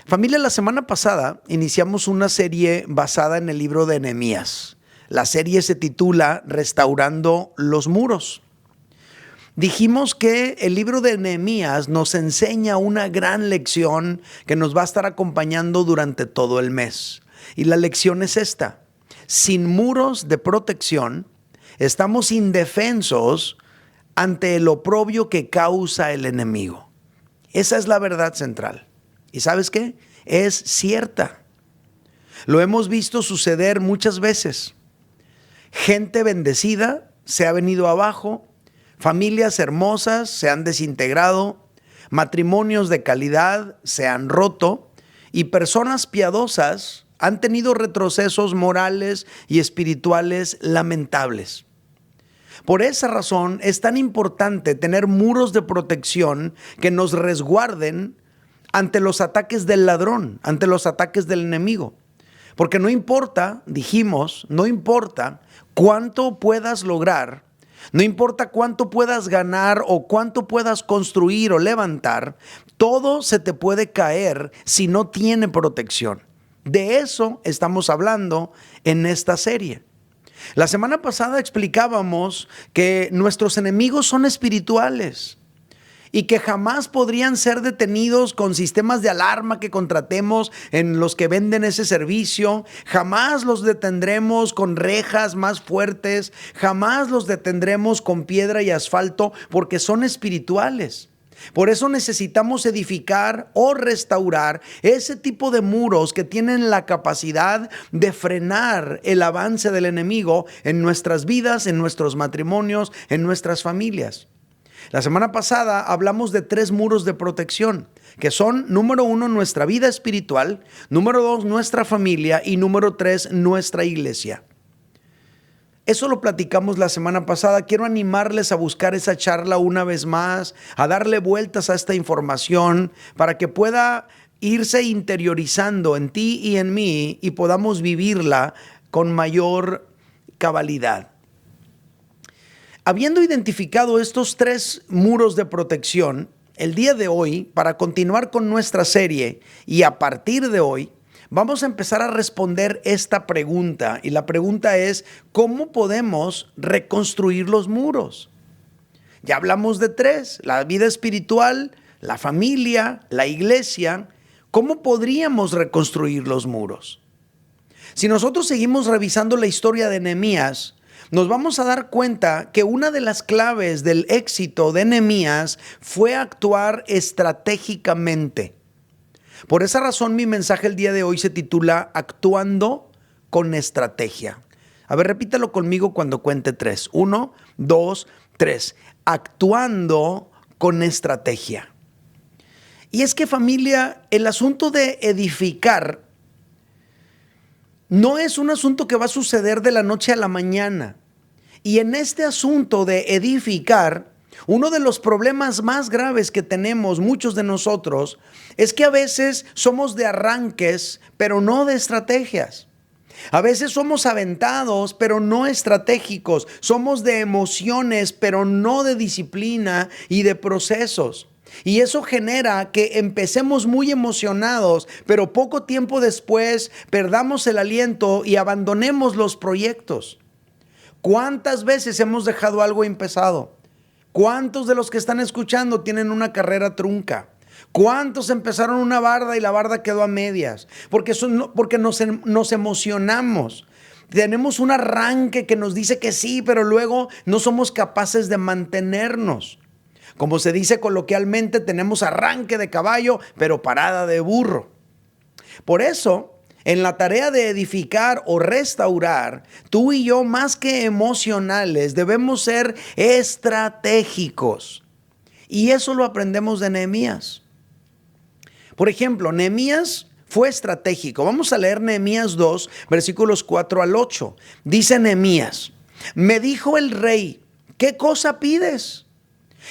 Familia, la semana pasada iniciamos una serie basada en el libro de Nehemías. La serie se titula Restaurando los muros. Dijimos que el libro de Nehemías nos enseña una gran lección que nos va a estar acompañando durante todo el mes. Y la lección es esta: sin muros de protección, estamos indefensos ante el oprobio que causa el enemigo. Esa es la verdad central. ¿Y sabes qué? Es cierta. Lo hemos visto suceder muchas veces. Gente bendecida se ha venido abajo, familias hermosas se han desintegrado, matrimonios de calidad se han roto y personas piadosas han tenido retrocesos morales y espirituales lamentables. Por esa razón es tan importante tener muros de protección que nos resguarden ante los ataques del ladrón, ante los ataques del enemigo. Porque no importa, dijimos, no importa cuánto puedas lograr, no importa cuánto puedas ganar o cuánto puedas construir o levantar, todo se te puede caer si no tiene protección. De eso estamos hablando en esta serie. La semana pasada explicábamos que nuestros enemigos son espirituales y que jamás podrían ser detenidos con sistemas de alarma que contratemos en los que venden ese servicio. Jamás los detendremos con rejas más fuertes, jamás los detendremos con piedra y asfalto, porque son espirituales. Por eso necesitamos edificar o restaurar ese tipo de muros que tienen la capacidad de frenar el avance del enemigo en nuestras vidas, en nuestros matrimonios, en nuestras familias. La semana pasada hablamos de 3 muros de protección, que son, número 1, nuestra vida espiritual, número 2, nuestra familia y número 3, nuestra iglesia. Eso lo platicamos la semana pasada. Quiero animarles a buscar esa charla una vez más, a darle vueltas a esta información para que pueda irse interiorizando en ti y en mí y podamos vivirla con mayor cabalidad. Habiendo identificado estos 3 muros de protección, el día de hoy, para continuar con nuestra serie y a partir de hoy, vamos a empezar a responder esta pregunta. Y la pregunta es: ¿cómo podemos reconstruir los muros? Ya hablamos de 3, la vida espiritual, la familia, la iglesia. ¿Cómo podríamos reconstruir los muros? Si nosotros seguimos revisando la historia de Nehemías, nos vamos a dar cuenta que una de las claves del éxito de Nehemías fue actuar estratégicamente. Por esa razón mi mensaje el día de hoy se titula Actuando con estrategia. A ver, repítalo conmigo cuando cuente 3. 1, 2, 3. Actuando con estrategia. Y es que, familia, el asunto de edificar no es un asunto que va a suceder de la noche a la mañana. Y en este asunto de edificar, uno de los problemas más graves que tenemos muchos de nosotros es que a veces somos de arranques, pero no de estrategias. A veces somos aventados, pero no estratégicos. Somos de emociones, pero no de disciplina y de procesos. Y eso genera que empecemos muy emocionados, pero poco tiempo después perdamos el aliento y abandonemos los proyectos. ¿Cuántas veces hemos dejado algo empezado? ¿Cuántos de los que están escuchando tienen una carrera trunca? ¿Cuántos empezaron una barda y la barda quedó a medias? Porque nos emocionamos. Tenemos un arranque que nos dice que sí, pero luego no somos capaces de mantenernos. Como se dice coloquialmente, tenemos arranque de caballo, pero parada de burro. Por eso, en la tarea de edificar o restaurar, tú y yo, más que emocionales, debemos ser estratégicos. Y eso lo aprendemos de Nehemías. Por ejemplo, Nehemías fue estratégico. Vamos a leer Nehemías 2, versículos 4 al 8. Dice Nehemías: me dijo el rey, ¿qué cosa pides?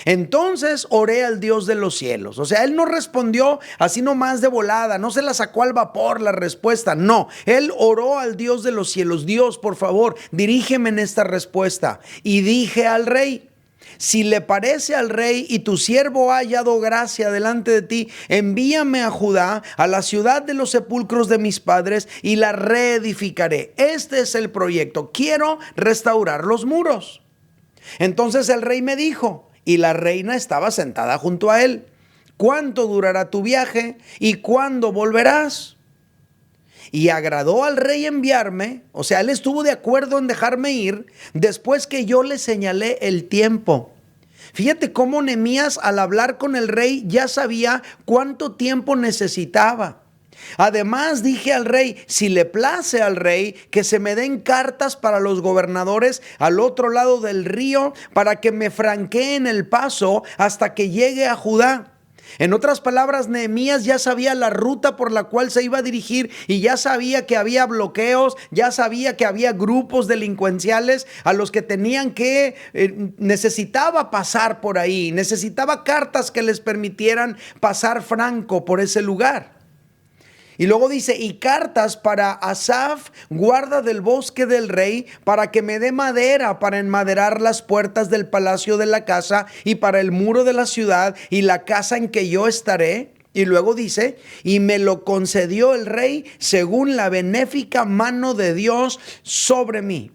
Entonces oré al Dios de los cielos. O sea, él no respondió así nomás de volada, no se la sacó al vapor la respuesta. No, él oró al Dios de los cielos. Dios, por favor, dirígeme en esta respuesta. Y dije al rey: Si le parece al rey y tu siervo ha hallado gracia delante de ti, envíame a Judá, a la ciudad de los sepulcros de mis padres, y la reedificaré. Este es el proyecto. Quiero restaurar los muros. Entonces el rey me dijo, y la reina estaba sentada junto a él: ¿cuánto durará tu viaje y cuándo volverás? Y agradó al rey enviarme, o sea, él estuvo de acuerdo en dejarme ir después que yo le señalé el tiempo. Fíjate cómo Nehemías, al hablar con el rey, ya sabía cuánto tiempo necesitaba. Además dije al rey: si le place al rey, que se me den cartas para los gobernadores al otro lado del río, para que me franqueen el paso hasta que llegue a Judá. En otras palabras, Nehemías ya sabía la ruta por la cual se iba a dirigir y ya sabía que había bloqueos, ya sabía que había grupos delincuenciales a los que tenían que, necesitaba pasar por ahí, necesitaba cartas que les permitieran pasar franco por ese lugar. Y luego dice: y cartas para Asaf, guarda del bosque del rey, para que me dé madera para enmaderar las puertas del palacio de la casa y para el muro de la ciudad y la casa en que yo estaré. Y luego dice: y me lo concedió el rey según la benéfica mano de Dios sobre mí.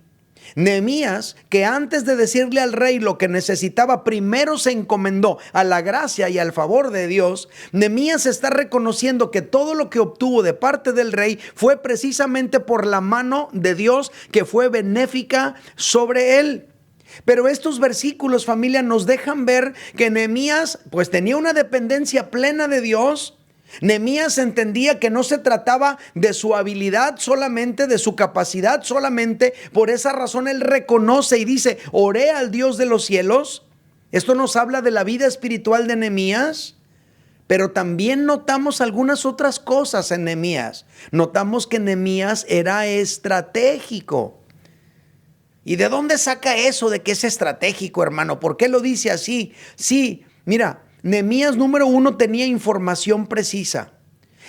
Nehemías, que antes de decirle al rey lo que necesitaba, primero se encomendó a la gracia y al favor de Dios. Nehemías está reconociendo que todo lo que obtuvo de parte del rey fue precisamente por la mano de Dios, que fue benéfica sobre él. Pero estos versículos, familia, nos dejan ver que Nehemías pues tenía una dependencia plena de Dios. Nehemías entendía que no se trataba de su habilidad solamente, de su capacidad solamente. Por esa razón él reconoce y dice: oré al Dios de los cielos. Esto nos habla de la vida espiritual de Nehemías. Pero también notamos algunas otras cosas en Nehemías. Notamos que Nehemías era estratégico. ¿Y de dónde saca eso de que es estratégico, hermano? ¿Por qué lo dice así? Sí, mira, Nehemías, número uno, tenía información precisa.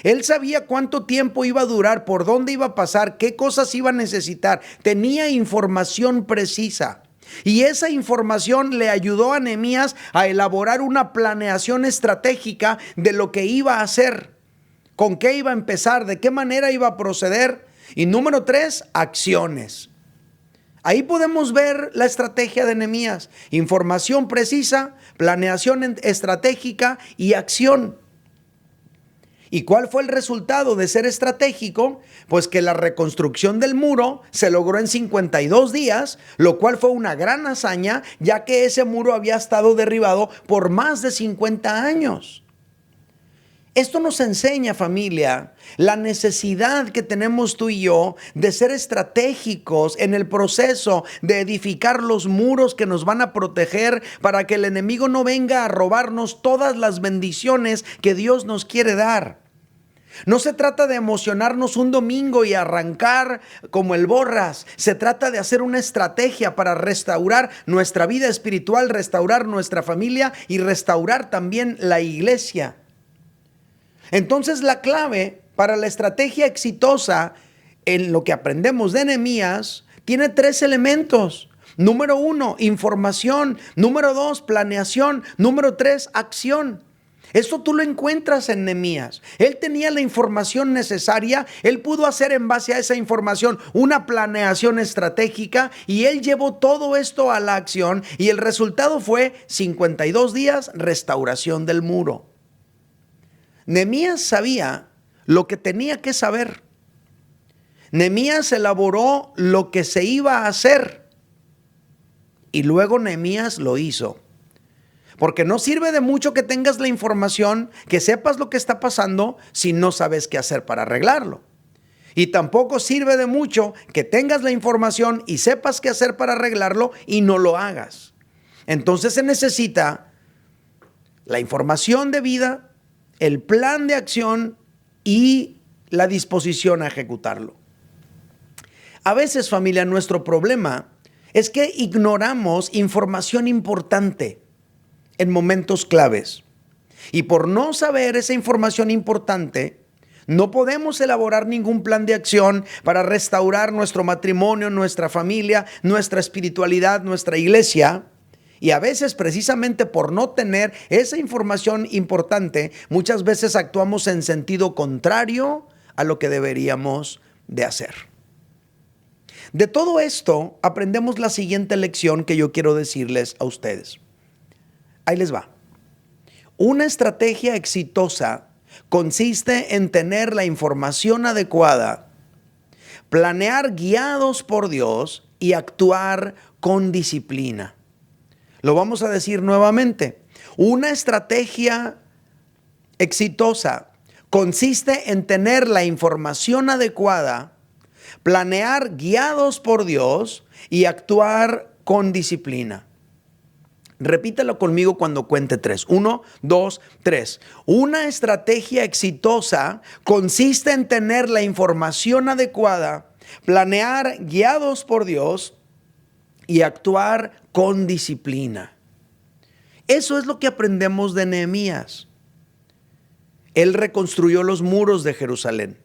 Él sabía cuánto tiempo iba a durar, por dónde iba a pasar, qué cosas iba a necesitar. Tenía información precisa. Y esa información le ayudó a Nehemías a elaborar una planeación estratégica de lo que iba a hacer, con qué iba a empezar, de qué manera iba a proceder. Y número tres, acciones. Ahí podemos ver la estrategia de Nehemías: información precisa, planeación estratégica y acción. ¿Y cuál fue el resultado de ser estratégico? Pues que la reconstrucción del muro se logró en 52 días, lo cual fue una gran hazaña, ya que ese muro había estado derribado por más de 50 años. Esto nos enseña, familia, la necesidad que tenemos tú y yo de ser estratégicos en el proceso de edificar los muros que nos van a proteger, para que el enemigo no venga a robarnos todas las bendiciones que Dios nos quiere dar. No se trata de emocionarnos un domingo y arrancar como el borras. Se trata de hacer una estrategia para restaurar nuestra vida espiritual, restaurar nuestra familia y restaurar también la iglesia. Entonces, la clave para la estrategia exitosa en lo que aprendemos de Nehemías tiene tres elementos. Número uno, información. Número dos, planeación. Número tres, acción. Esto tú lo encuentras en Nehemías. Él tenía la información necesaria. Él pudo hacer en base a esa información una planeación estratégica, y él llevó todo esto a la acción, y el resultado fue 52 días, restauración del muro. Nehemías sabía lo que tenía que saber. Nehemías elaboró lo que se iba a hacer, y luego Nehemías lo hizo. Porque no sirve de mucho que tengas la información, que sepas lo que está pasando, si no sabes qué hacer para arreglarlo. Y tampoco sirve de mucho que tengas la información y sepas qué hacer para arreglarlo y no lo hagas. Entonces se necesita la información debida, el plan de acción y la disposición a ejecutarlo. A veces, familia, nuestro problema es que ignoramos información importante en momentos claves. Y por no saber esa información importante, no podemos elaborar ningún plan de acción para restaurar nuestro matrimonio, nuestra familia, nuestra espiritualidad, nuestra iglesia. Y a veces, precisamente por no tener esa información importante, muchas veces actuamos en sentido contrario a lo que deberíamos de hacer. De todo esto, aprendemos la siguiente lección que yo quiero decirles a ustedes. Ahí les va. Una estrategia exitosa consiste en tener la información adecuada, planear guiados por Dios y actuar con disciplina. Lo vamos a decir nuevamente. Una estrategia exitosa consiste en tener la información adecuada, planear guiados por Dios y actuar con disciplina. Repítelo conmigo cuando cuente 3. 1, 2, 3. Una estrategia exitosa consiste en tener la información adecuada, planear guiados por Dios y actuar con disciplina. Eso es lo que aprendemos de Nehemías. Él reconstruyó los muros de Jerusalén.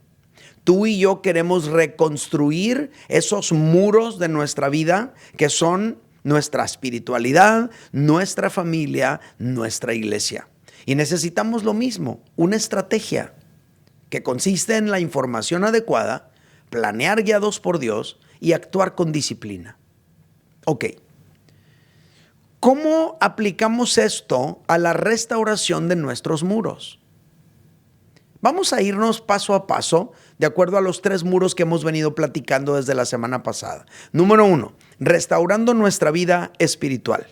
Tú y yo queremos reconstruir esos muros de nuestra vida que son nuestra espiritualidad, nuestra familia, nuestra iglesia. Y necesitamos lo mismo, una estrategia que consiste en la información adecuada, planear guiados por Dios y actuar con disciplina. Ok. ¿Cómo aplicamos esto a la restauración de nuestros muros? Vamos a irnos paso a paso de acuerdo a los 3 muros que hemos venido platicando desde la semana pasada. Número 1, restaurando nuestra vida espiritual.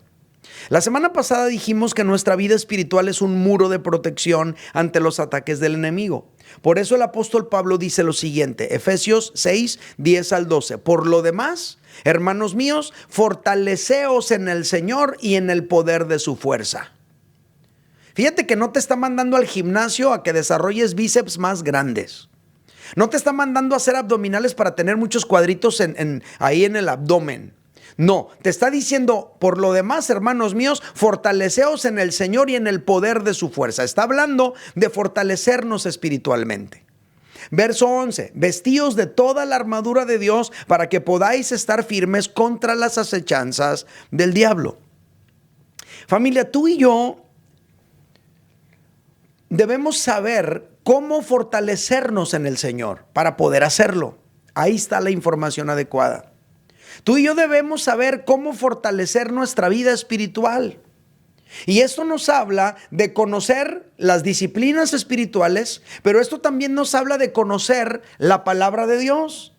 La semana pasada dijimos que nuestra vida espiritual es un muro de protección ante los ataques del enemigo. Por eso el apóstol Pablo dice lo siguiente, Efesios 6, 10 al 12. Por lo demás, hermanos míos, fortaleceos en el Señor y en el poder de su fuerza. Fíjate que no te está mandando al gimnasio a que desarrolles bíceps más grandes. No te está mandando a hacer abdominales para tener muchos cuadritos ahí en el abdomen. No, te está diciendo, por lo demás, hermanos míos, fortaleceos en el Señor y en el poder de su fuerza. Está hablando de fortalecernos espiritualmente. Verso 11, vestíos de toda la armadura de Dios para que podáis estar firmes contra las acechanzas del diablo. Familia, tú y yo debemos saber cómo fortalecernos en el Señor para poder hacerlo. Ahí está la información adecuada. Tú y yo debemos saber cómo fortalecer nuestra vida espiritual. Y esto nos habla de conocer las disciplinas espirituales, pero esto también nos habla de conocer la palabra de Dios.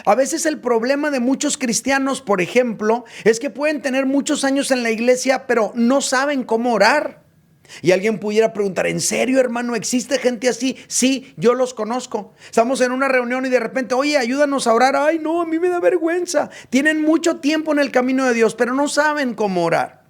A veces el problema de muchos cristianos, por ejemplo, es que pueden tener muchos años en la iglesia, pero no saben cómo orar. Y alguien pudiera preguntar, ¿en serio, hermano, existe gente así? Sí, yo los conozco. Estamos en una reunión y de repente, oye, ayúdanos a orar. Ay, no, a mí me da vergüenza. Tienen mucho tiempo en el camino de Dios, pero no saben cómo orar.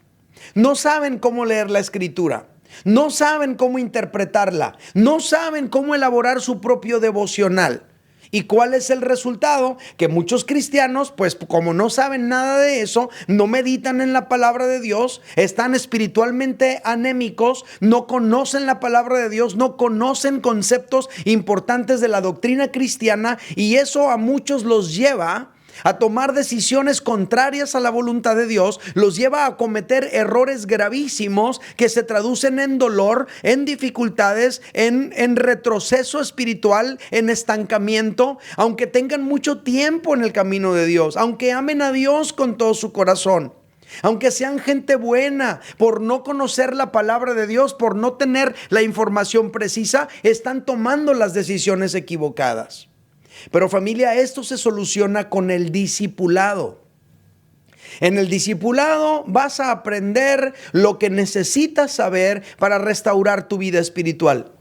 No saben cómo leer la escritura. No saben cómo interpretarla. No saben cómo elaborar su propio devocional. ¿Y cuál es el resultado? Que muchos cristianos, pues como no saben nada de eso, no meditan en la palabra de Dios, están espiritualmente anémicos, no conocen la palabra de Dios, no conocen conceptos importantes de la doctrina cristiana, y eso a muchos los lleva a tomar decisiones contrarias a la voluntad de Dios, los lleva a cometer errores gravísimos que se traducen en dolor, en dificultades, en retroceso espiritual, en estancamiento, aunque tengan mucho tiempo en el camino de Dios, aunque amen a Dios con todo su corazón. Aunque sean gente buena, por no conocer la palabra de Dios, por no tener la información precisa, están tomando las decisiones equivocadas. Pero familia, esto se soluciona con el discipulado. En el discipulado vas a aprender lo que necesitas saber para restaurar tu vida espiritual.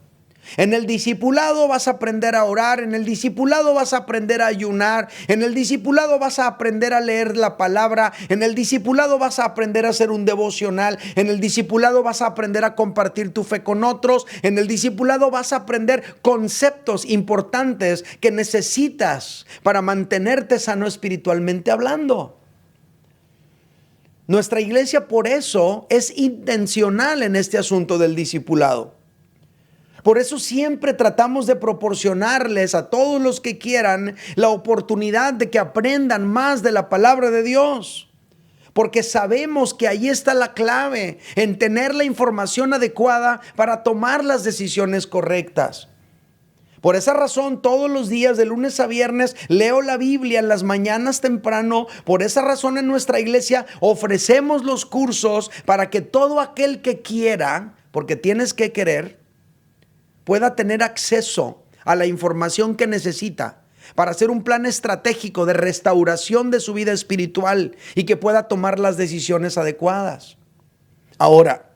En el discipulado vas a aprender a orar, en el discipulado vas a aprender a ayunar, en el discipulado vas a aprender a leer la palabra, en el discipulado vas a aprender a hacer un devocional, en el discipulado vas a aprender a compartir tu fe con otros, en el discipulado vas a aprender conceptos importantes que necesitas para mantenerte sano espiritualmente hablando. Nuestra iglesia por eso es intencional en este asunto del discipulado. Por eso siempre tratamos de proporcionarles a todos los que quieran la oportunidad de que aprendan más de la palabra de Dios. porque sabemos que ahí está la clave en tener la información adecuada para tomar las decisiones correctas. Por esa razón, todos los días, de lunes a viernes, leo la Biblia en las mañanas temprano. Por esa razón, en nuestra iglesia ofrecemos los cursos para que todo aquel que quiera, porque tienes que querer, pueda tener acceso a la información que necesita para hacer un plan estratégico de restauración de su vida espiritual y que pueda tomar las decisiones adecuadas. Ahora,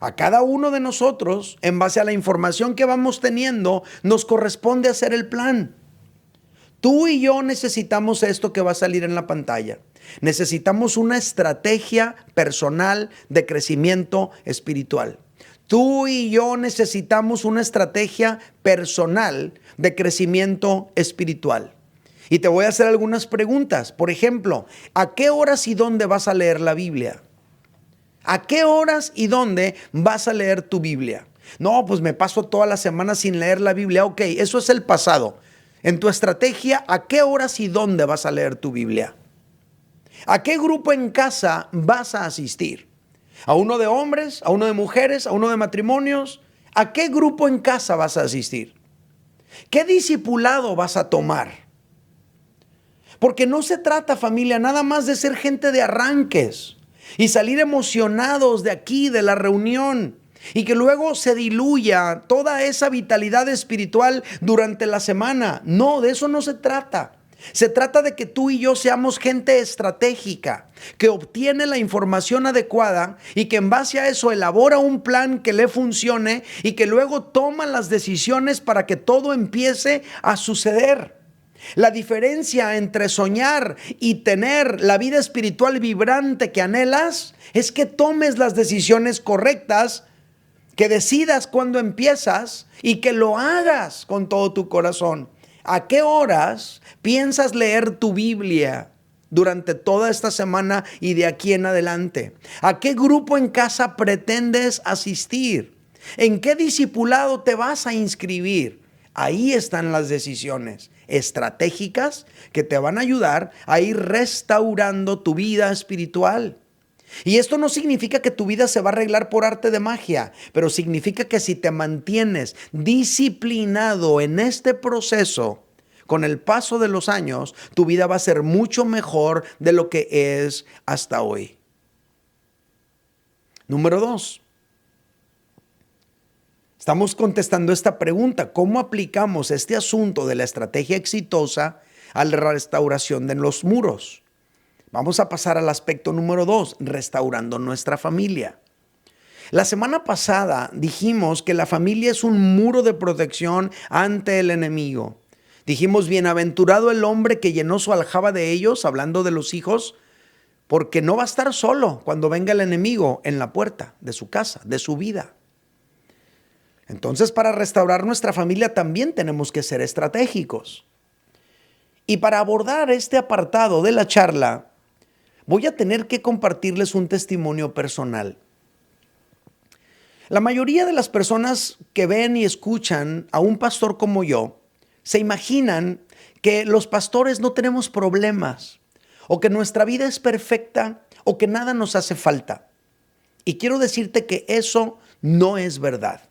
a cada uno de nosotros, en base a la información que vamos teniendo, nos corresponde hacer el plan. Tú y yo necesitamos esto que va a salir en la pantalla. Necesitamos una estrategia personal de crecimiento espiritual. Tú y yo necesitamos una estrategia personal de crecimiento espiritual. Y te voy a hacer algunas preguntas. Por ejemplo, ¿a qué horas y dónde vas a leer la Biblia? ¿A qué horas y dónde vas a leer tu Biblia? No, pues me paso toda la semana sin leer la Biblia. Ok, eso es el pasado. En tu estrategia, ¿a qué horas y dónde vas a leer tu Biblia? ¿A qué grupo en casa vas a asistir? ¿A uno de hombres? ¿A uno de mujeres? ¿A uno de matrimonios? ¿A qué grupo en casa vas a asistir? ¿Qué discipulado vas a tomar? Porque no se trata, familia, nada más de ser gente de arranques y salir emocionados de aquí, de la reunión, y que luego se diluya toda esa vitalidad espiritual durante la semana. No, de eso no se trata. Se trata de que tú y yo seamos gente estratégica, que obtiene la información adecuada y que en base a eso elabora un plan que le funcione y que luego toma las decisiones para que todo empiece a suceder. La diferencia entre soñar y tener la vida espiritual vibrante que anhelas es que tomes las decisiones correctas, que decidas cuándo empiezas y que lo hagas con todo tu corazón. ¿A qué horas piensas leer tu Biblia durante toda esta semana y de aquí en adelante? ¿A qué grupo en casa pretendes asistir? ¿En qué discipulado te vas a inscribir? Ahí están las decisiones estratégicas que te van a ayudar a ir restaurando tu vida espiritual. Y esto no significa que tu vida se va a arreglar por arte de magia, pero significa que si te mantienes disciplinado en este proceso, con el paso de los años, tu vida va a ser mucho mejor de lo que es hasta hoy. Número 2. Estamos contestando esta pregunta: ¿cómo aplicamos este asunto de la estrategia exitosa a la restauración de los muros? Vamos a pasar al aspecto número 2, restaurando nuestra familia. La semana pasada dijimos que la familia es un muro de protección ante el enemigo. Dijimos: bienaventurado el hombre que llenó su aljaba de ellos, hablando de los hijos, porque no va a estar solo cuando venga el enemigo en la puerta de su casa, de su vida. Entonces, para restaurar nuestra familia también tenemos que ser estratégicos. Y para abordar este apartado de la charla, voy a tener que compartirles un testimonio personal. La mayoría de las personas que ven y escuchan a un pastor como yo, se imaginan que los pastores no tenemos problemas, o que nuestra vida es perfecta, o que nada nos hace falta. Y quiero decirte que eso no es verdad.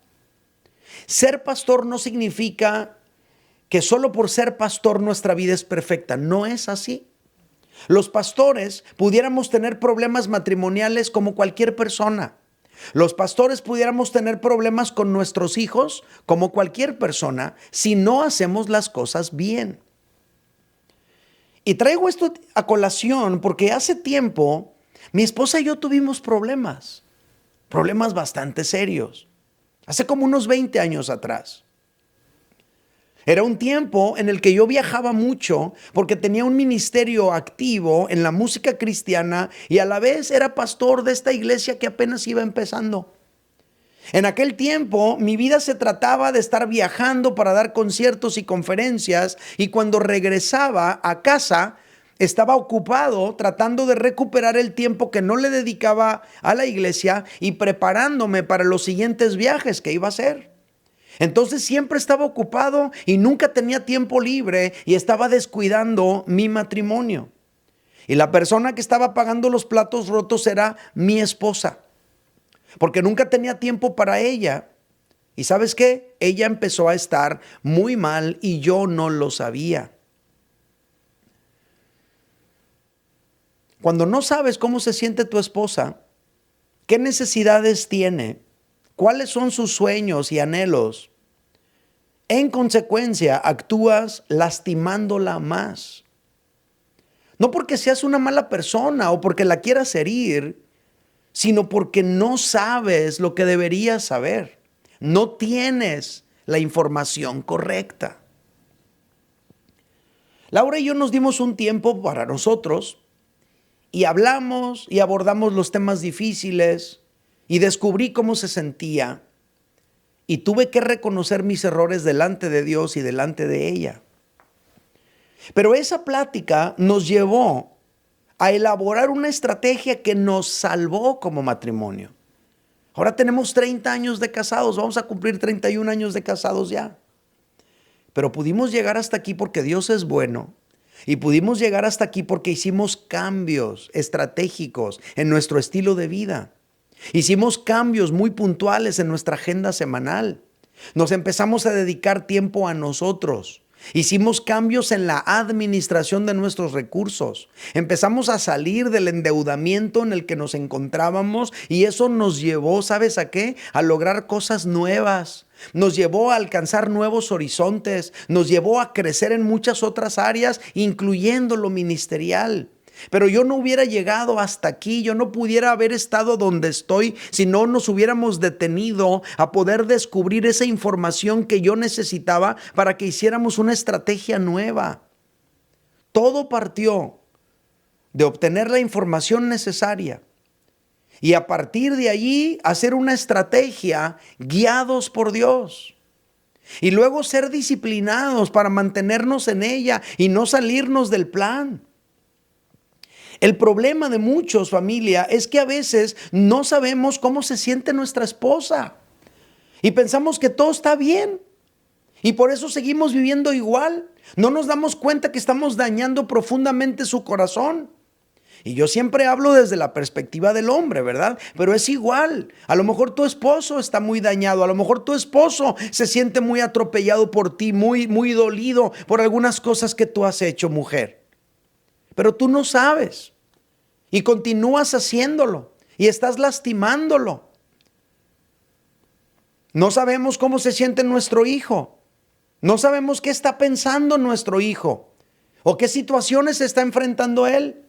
Ser pastor no significa que solo por ser pastor nuestra vida es perfecta. No es así. Los pastores pudiéramos tener problemas matrimoniales como cualquier persona. Los pastores pudiéramos tener problemas con nuestros hijos como cualquier persona si no hacemos las cosas bien. Y traigo esto a colación porque hace tiempo mi esposa y yo tuvimos problemas bastante serios. Hace como unos 20 años atrás. Era un tiempo en el que yo viajaba mucho porque tenía un ministerio activo en la música cristiana y a la vez era pastor de esta iglesia que apenas iba empezando. En aquel tiempo mi vida se trataba de estar viajando para dar conciertos y conferencias, y cuando regresaba a casa estaba ocupado tratando de recuperar el tiempo que no le dedicaba a la iglesia y preparándome para los siguientes viajes que iba a hacer. Entonces siempre estaba ocupado y nunca tenía tiempo libre y estaba descuidando mi matrimonio. Y la persona que estaba pagando los platos rotos era mi esposa, porque nunca tenía tiempo para ella. ¿Y sabes qué? Ella empezó a estar muy mal y yo no lo sabía. Cuando no sabes cómo se siente tu esposa, qué necesidades tiene, cuáles son sus sueños y anhelos, en consecuencia actúas lastimándola más. No porque seas una mala persona o porque la quieras herir, sino porque no sabes lo que deberías saber. No tienes la información correcta. Laura y yo nos dimos un tiempo para nosotros y hablamos y abordamos los temas difíciles y descubrí cómo se sentía y tuve que reconocer mis errores delante de Dios y delante de ella. Pero esa plática nos llevó a elaborar una estrategia que nos salvó como matrimonio. Ahora tenemos 30 años de casados, vamos a cumplir 31 años de casados ya. Pero pudimos llegar hasta aquí porque Dios es bueno y pudimos llegar hasta aquí porque hicimos cambios estratégicos en nuestro estilo de vida. Hicimos cambios muy puntuales en nuestra agenda semanal. Nos empezamos a dedicar tiempo a nosotros. Hicimos cambios en la administración de nuestros recursos. Empezamos a salir del endeudamiento en el que nos encontrábamos y eso nos llevó, ¿sabes a qué? A lograr cosas nuevas. Nos llevó a alcanzar nuevos horizontes. Nos llevó a crecer en muchas otras áreas, incluyendo lo ministerial. Pero yo no hubiera llegado hasta aquí, yo no pudiera haber estado donde estoy si no nos hubiéramos detenido a poder descubrir esa información que yo necesitaba para que hiciéramos una estrategia nueva. Todo partió de obtener la información necesaria y a partir de allí hacer una estrategia guiados por Dios. Y luego ser disciplinados para mantenernos en ella y no salirnos del plan. El problema de muchos, familia, es que a veces no sabemos cómo se siente nuestra esposa y pensamos que todo está bien y por eso seguimos viviendo igual. No nos damos cuenta que estamos dañando profundamente su corazón. Y yo siempre hablo desde la perspectiva del hombre, ¿verdad? Pero es igual. A lo mejor tu esposo está muy dañado, a lo mejor tu esposo se siente muy atropellado por ti, muy dolido por algunas cosas que tú has hecho, mujer. Pero tú no sabes y continúas haciéndolo y estás lastimándolo. No sabemos cómo se siente nuestro hijo. No sabemos qué está pensando nuestro hijo o qué situaciones se está enfrentando él.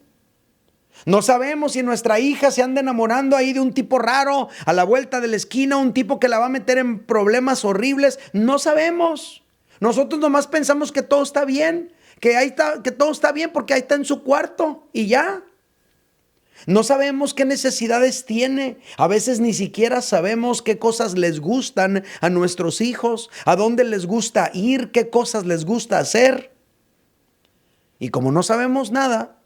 No sabemos si nuestra hija se anda enamorando ahí de un tipo raro a la vuelta de la esquina, un tipo que la va a meter en problemas horribles. No sabemos. Nosotros nomás pensamos que todo está bien. Que todo está bien porque ahí está en su cuarto y ya. No sabemos qué necesidades tiene. A veces ni siquiera sabemos qué cosas les gustan a nuestros hijos, a dónde les gusta ir, qué cosas les gusta hacer. Y como no sabemos nada,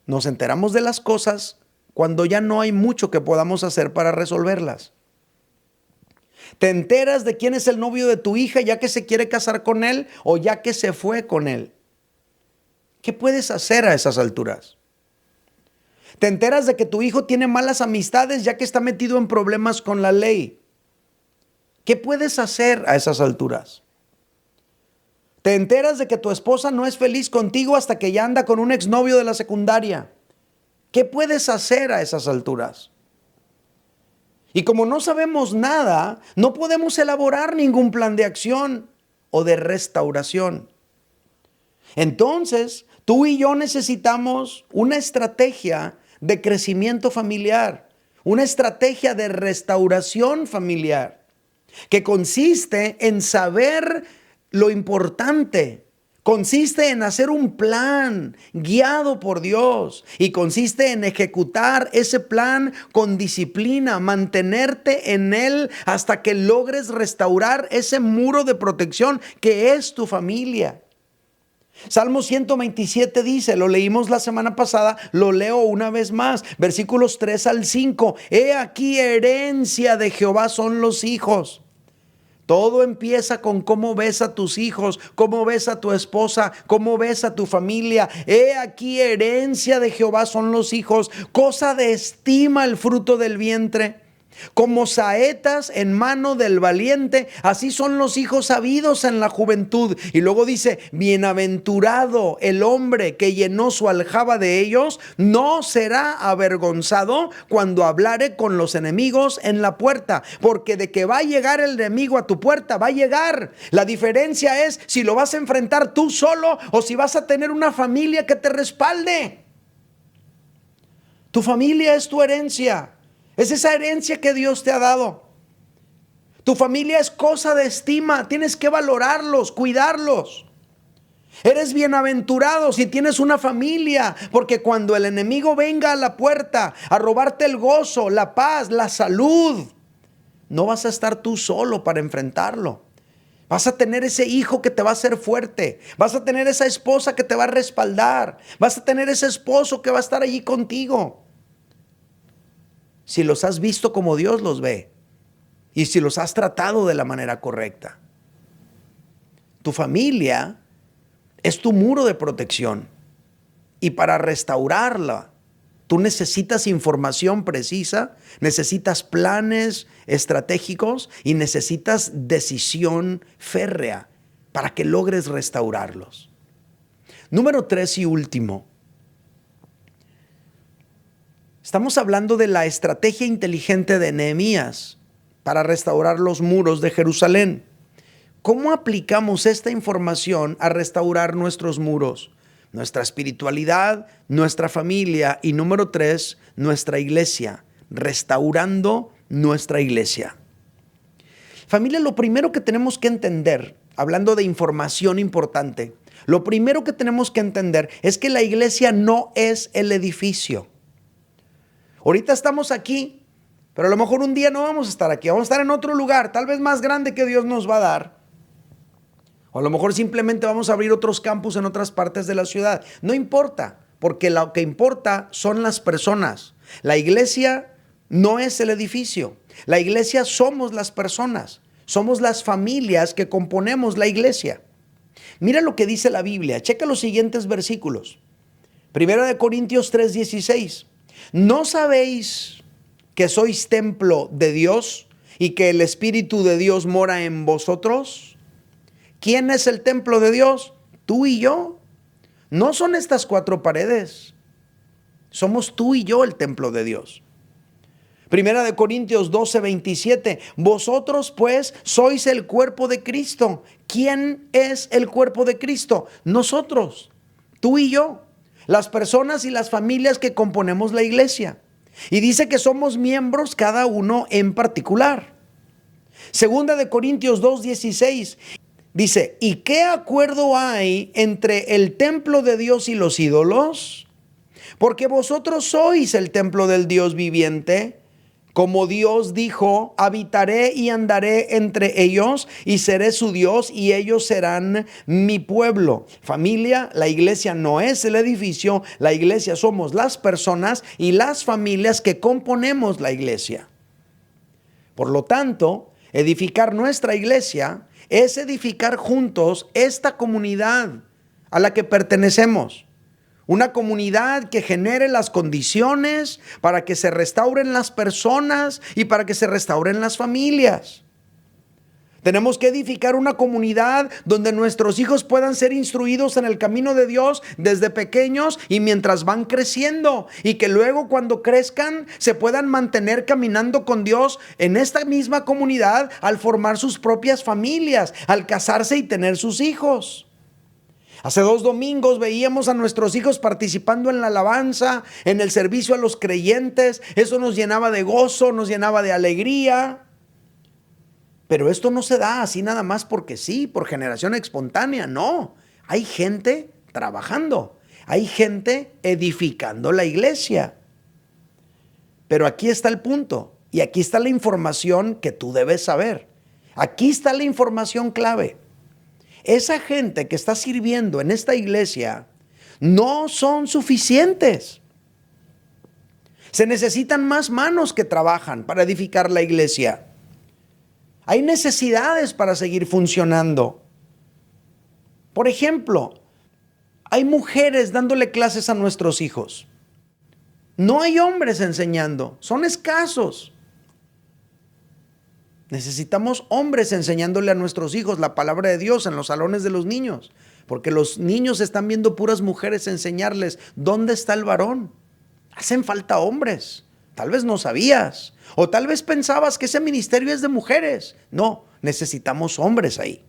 nos enteramos de las cosas cuando ya no hay mucho que podamos hacer para resolverlas. Te enteras de quién es el novio de tu hija ya que se quiere casar con él o ya que se fue con él. ¿Qué puedes hacer a esas alturas? Te enteras de que tu hijo tiene malas amistades ya que está metido en problemas con la ley. ¿Qué puedes hacer a esas alturas? Te enteras de que tu esposa no es feliz contigo hasta que ya anda con un exnovio de la secundaria. ¿Qué puedes hacer a esas alturas? Y como no sabemos nada, no podemos elaborar ningún plan de acción o de restauración. Entonces, tú y yo necesitamos una estrategia de crecimiento familiar, una estrategia de restauración familiar, que consiste en saber lo importante. Consiste en hacer un plan guiado por Dios y consiste en ejecutar ese plan con disciplina, mantenerte en él hasta que logres restaurar ese muro de protección que es tu familia. Salmo 127 dice, lo leímos la semana pasada, lo leo una vez más, versículos 3 al 5. He aquí herencia de Jehová son los hijos. Todo empieza con cómo ves a tus hijos, cómo ves a tu esposa, cómo ves a tu familia. He aquí, herencia de Jehová son los hijos, cosa de estima el fruto del vientre. Como saetas en mano del valiente, así son los hijos habidos en la juventud. Y luego dice, bienaventurado el hombre que llenó su aljaba de ellos, no será avergonzado cuando hablare con los enemigos en la puerta, porque de que va a llegar el enemigo a tu puerta, va a llegar. La diferencia es si lo vas a enfrentar tú solo o si vas a tener una familia que te respalde. Tu familia es tu herencia. Es esa herencia que Dios te ha dado. Tu familia es cosa de estima. Tienes que valorarlos, cuidarlos. Eres bienaventurado si tienes una familia, porque cuando el enemigo venga a la puerta a robarte el gozo, la paz, la salud, no vas a estar tú solo para enfrentarlo. Vas a tener ese hijo que te va a hacer fuerte. Vas a tener esa esposa que te va a respaldar. Vas a tener ese esposo que va a estar allí contigo. Si los has visto como Dios los ve y si los has tratado de la manera correcta. Tu familia es tu muro de protección y para restaurarla tú necesitas información precisa, necesitas planes estratégicos y necesitas decisión férrea para que logres restaurarlos. Número 3 y último. Estamos hablando de la estrategia inteligente de Nehemías para restaurar los muros de Jerusalén. ¿Cómo aplicamos esta información a restaurar nuestros muros? Nuestra espiritualidad, nuestra familia y número 3, nuestra iglesia. Restaurando nuestra iglesia. Familia, lo primero que tenemos que entender, hablando de información importante, lo primero que tenemos que entender es que la iglesia no es el edificio. Ahorita estamos aquí, pero a lo mejor un día no vamos a estar aquí, vamos a estar en otro lugar, tal vez más grande que Dios nos va a dar. O a lo mejor simplemente vamos a abrir otros campus en otras partes de la ciudad. No importa, porque lo que importa son las personas. La iglesia no es el edificio. La iglesia somos las personas. Somos las familias que componemos la iglesia. Mira lo que dice la Biblia. Checa los siguientes versículos. 1 Corintios 3:16. ¿No sabéis que sois templo de Dios y que el Espíritu de Dios mora en vosotros? ¿Quién es el templo de Dios? Tú y yo. No son estas 4 paredes. Somos tú y yo el templo de Dios. 1 Corintios 12:27. Vosotros pues sois el cuerpo de Cristo. ¿Quién es el cuerpo de Cristo? Nosotros, tú y yo. Las personas y las familias que componemos la iglesia. Y dice que somos miembros cada uno en particular. 2 Corintios 2:16 dice, ¿y qué acuerdo hay entre el templo de Dios y los ídolos? Porque vosotros sois el templo del Dios viviente. Como Dios dijo, habitaré y andaré entre ellos y seré su Dios y ellos serán mi pueblo. Familia, la iglesia no es el edificio, la iglesia somos las personas y las familias que componemos la iglesia. Por lo tanto, edificar nuestra iglesia es edificar juntos esta comunidad a la que pertenecemos. Una comunidad que genere las condiciones para que se restauren las personas y para que se restauren las familias. Tenemos que edificar una comunidad donde nuestros hijos puedan ser instruidos en el camino de Dios desde pequeños y mientras van creciendo, y que luego cuando crezcan se puedan mantener caminando con Dios en esta misma comunidad al formar sus propias familias, al casarse y tener sus hijos. Hace 2 domingos veíamos a nuestros hijos participando en la alabanza, en el servicio a los creyentes. Eso nos llenaba de gozo, nos llenaba de alegría. Pero esto no se da así nada más porque sí, por generación espontánea. No, hay gente trabajando, hay gente edificando la iglesia. Pero aquí está el punto y aquí está la información que tú debes saber. Aquí está la información clave. Esa gente que está sirviendo en esta iglesia no son suficientes. Se necesitan más manos que trabajan para edificar la iglesia. Hay necesidades para seguir funcionando. Por ejemplo, hay mujeres dándole clases a nuestros hijos. No hay hombres enseñando, son escasos. Necesitamos hombres enseñándole a nuestros hijos la palabra de Dios en los salones de los niños, porque los niños están viendo puras mujeres enseñarles dónde está el varón. Hacen falta hombres. Tal vez no sabías, o tal vez pensabas que ese ministerio es de mujeres. No, necesitamos hombres ahí.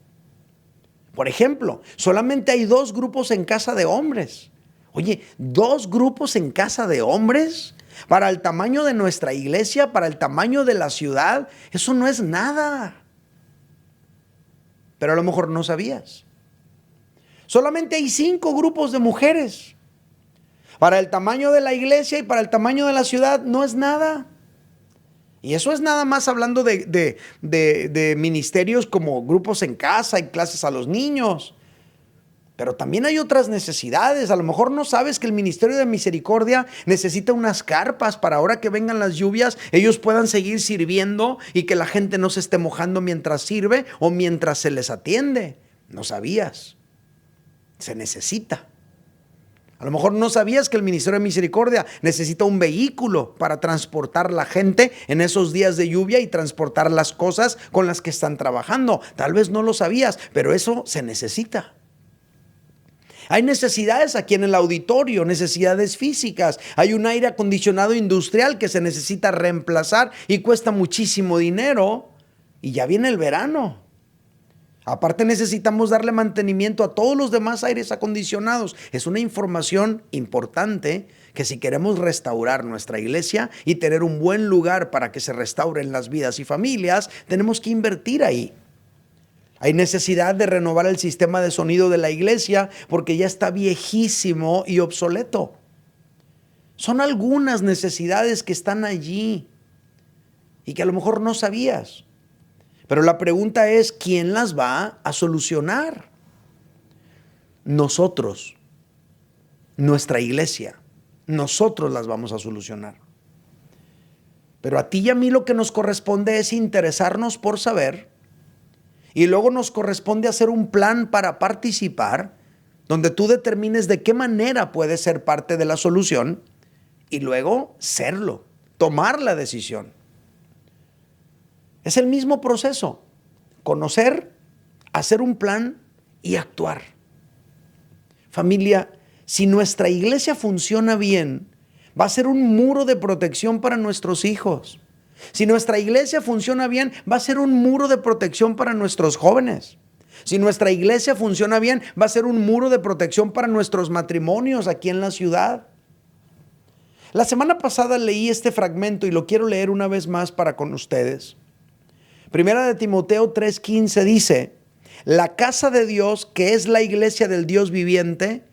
Por ejemplo, solamente hay 2 grupos en casa de hombres. Oye, 2 grupos en casa de hombres para el tamaño de nuestra iglesia, para el tamaño de la ciudad, eso no es nada. Pero a lo mejor no sabías. Solamente hay 5 grupos de mujeres. Para el tamaño de la iglesia y para el tamaño de la ciudad no es nada. Y eso es nada más hablando de ministerios como grupos en casa y clases a los niños. Pero también hay otras necesidades. A lo mejor no sabes que el Ministerio de Misericordia necesita unas carpas para ahora que vengan las lluvias, ellos puedan seguir sirviendo y que la gente no se esté mojando mientras sirve o mientras se les atiende. No sabías. Se necesita. A lo mejor no sabías que el Ministerio de Misericordia necesita un vehículo para transportar la gente en esos días de lluvia y transportar las cosas con las que están trabajando. Tal vez no lo sabías, pero eso se necesita. Hay necesidades aquí en el auditorio, necesidades físicas. Hay un aire acondicionado industrial que se necesita reemplazar y cuesta muchísimo dinero. Y ya viene el verano. Aparte necesitamos darle mantenimiento a todos los demás aires acondicionados. Es una información importante que si queremos restaurar nuestra iglesia y tener un buen lugar para que se restauren las vidas y familias, tenemos que invertir ahí. Hay necesidad de renovar el sistema de sonido de la iglesia porque ya está viejísimo y obsoleto. Son algunas necesidades que están allí y que a lo mejor no sabías. Pero la pregunta es, ¿quién las va a solucionar? Nosotros, nuestra iglesia, nosotros las vamos a solucionar. Pero a ti y a mí lo que nos corresponde es interesarnos por saber y luego nos corresponde hacer un plan para participar donde tú determines de qué manera puedes ser parte de la solución y luego serlo, tomar la decisión. Es el mismo proceso, conocer, hacer un plan y actuar. Familia, si nuestra iglesia funciona bien, va a ser un muro de protección para nuestros hijos. Si nuestra iglesia funciona bien, va a ser un muro de protección para nuestros jóvenes. Si nuestra iglesia funciona bien, va a ser un muro de protección para nuestros matrimonios aquí en la ciudad. La semana pasada leí este fragmento y lo quiero leer una vez más para con ustedes. Primera de Timoteo 3:15 dice, la casa de Dios, que es la iglesia del Dios viviente,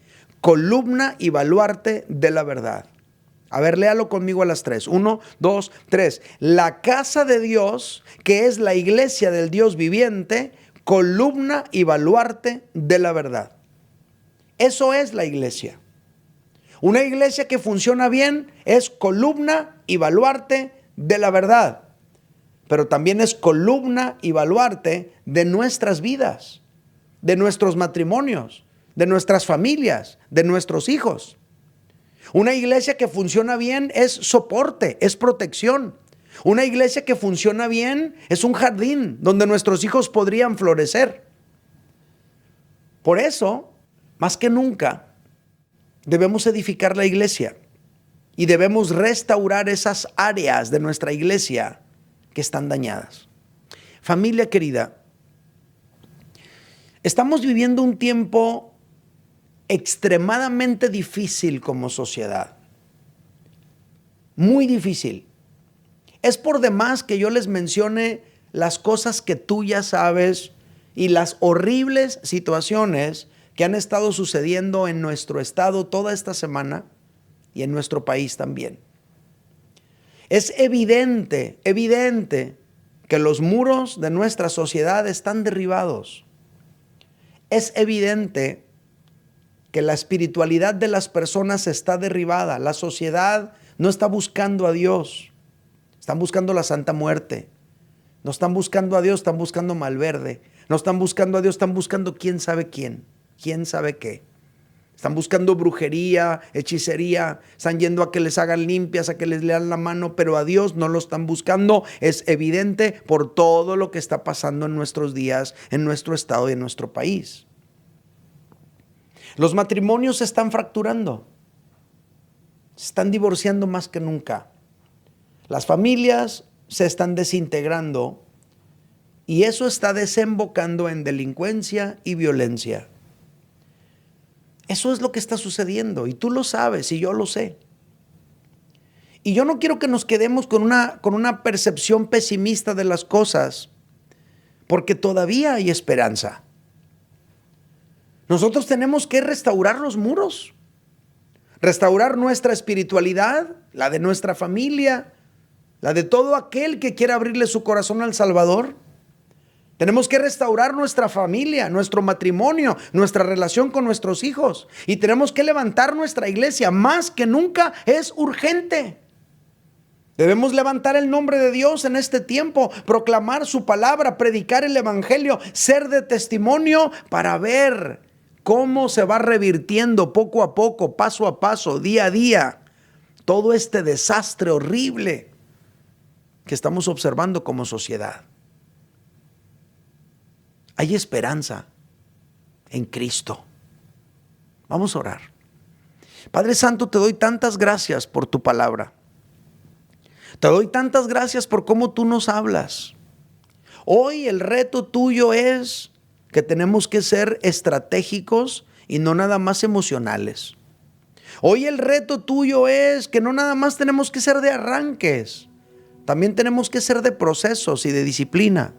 columna y baluarte de la verdad. A ver, léalo conmigo a las 3. 1, 2, 3. La casa de Dios, que es la iglesia del Dios viviente, columna y baluarte de la verdad. Eso es la iglesia. Una iglesia que funciona bien es columna y baluarte de la verdad. Pero también es columna y baluarte de nuestras vidas, de nuestros matrimonios, de nuestras familias, de nuestros hijos. Una iglesia que funciona bien es soporte, es protección. Una iglesia que funciona bien es un jardín donde nuestros hijos podrían florecer. Por eso, más que nunca, debemos edificar la iglesia y debemos restaurar esas áreas de nuestra iglesia que están dañadas. Familia querida, estamos viviendo un tiempo extremadamente difícil como sociedad. Muy difícil. Es por demás que yo les mencione las cosas que tú ya sabes y las horribles situaciones que han estado sucediendo en nuestro estado toda esta semana y en nuestro país también. Es evidente que los muros de nuestra sociedad están derribados. Es evidente que la espiritualidad de las personas está derribada. La sociedad no está buscando a Dios. Están buscando la santa muerte. No están buscando a Dios, están buscando Malverde. No están buscando a Dios, están buscando quién sabe quién, quién sabe qué. Están buscando brujería, hechicería, están yendo a que les hagan limpias, a que les lean la mano, pero a Dios no lo están buscando. Es evidente por todo lo que está pasando en nuestros días, en nuestro estado y en nuestro país. Los matrimonios se están fracturando, se están divorciando más que nunca. Las familias se están desintegrando y eso está desembocando en delincuencia y violencia. Eso es lo que está sucediendo y tú lo sabes y yo lo sé. Y yo no quiero que nos quedemos con una percepción pesimista de las cosas, porque todavía hay esperanza. Nosotros tenemos que restaurar los muros, restaurar nuestra espiritualidad, la de nuestra familia, la de todo aquel que quiera abrirle su corazón al Salvador. Tenemos que restaurar nuestra familia, nuestro matrimonio, nuestra relación con nuestros hijos. Y tenemos que levantar nuestra iglesia. Más que nunca es urgente. Debemos levantar el nombre de Dios en este tiempo, proclamar su palabra, predicar el evangelio, ser de testimonio para ver cómo se va revirtiendo poco a poco, paso a paso, día a día, todo este desastre horrible que estamos observando como sociedad. Hay esperanza en Cristo. Vamos a orar. Padre Santo, te doy tantas gracias por tu palabra. Te doy tantas gracias por cómo tú nos hablas. Hoy el reto tuyo es que tenemos que ser estratégicos y no nada más emocionales. Hoy el reto tuyo es que no nada más tenemos que ser de arranques, también tenemos que ser de procesos y de disciplina.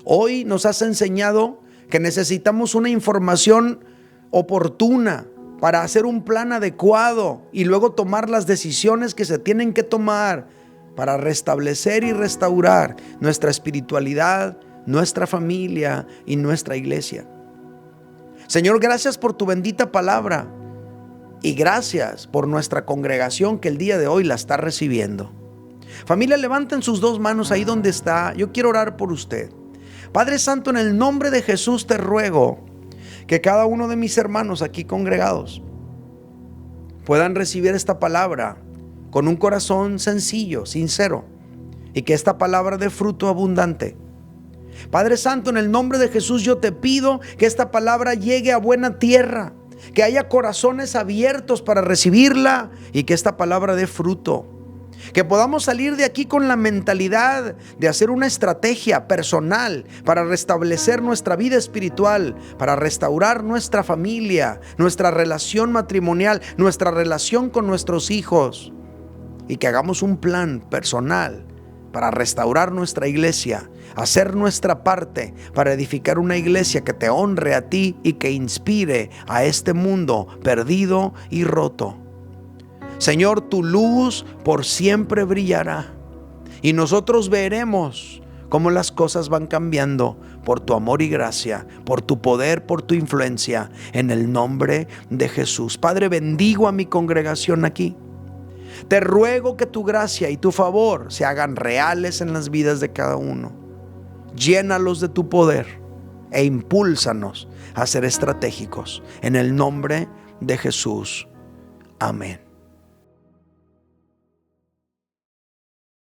Hoy nos has enseñado que necesitamos una información oportuna para hacer un plan adecuado y luego tomar las decisiones que se tienen que tomar para restablecer y restaurar nuestra espiritualidad, nuestra familia y nuestra iglesia. Señor, gracias por tu bendita palabra y gracias por nuestra congregación que el día de hoy la está recibiendo. Familia, levanten sus dos manos ahí donde está. Yo quiero orar por usted. Padre Santo, en el nombre de Jesús te ruego que cada uno de mis hermanos aquí congregados puedan recibir esta palabra con un corazón sencillo, sincero, y que esta palabra dé fruto abundante. Padre Santo, en el nombre de Jesús yo te pido que esta palabra llegue a buena tierra, que haya corazones abiertos para recibirla y que esta palabra dé fruto. Que podamos salir de aquí con la mentalidad de hacer una estrategia personal para restablecer nuestra vida espiritual, para restaurar nuestra familia, nuestra relación matrimonial, nuestra relación con nuestros hijos. Y que hagamos un plan personal para restaurar nuestra iglesia, hacer nuestra parte para edificar una iglesia que te honre a ti y que inspire a este mundo perdido y roto. Señor, tu luz por siempre brillará y nosotros veremos cómo las cosas van cambiando por tu amor y gracia, por tu poder, por tu influencia, en el nombre de Jesús. Padre, bendigo a mi congregación aquí. Te ruego que tu gracia y tu favor se hagan reales en las vidas de cada uno. Llénalos de tu poder e impúlsanos a ser estratégicos. En el nombre de Jesús. Amén.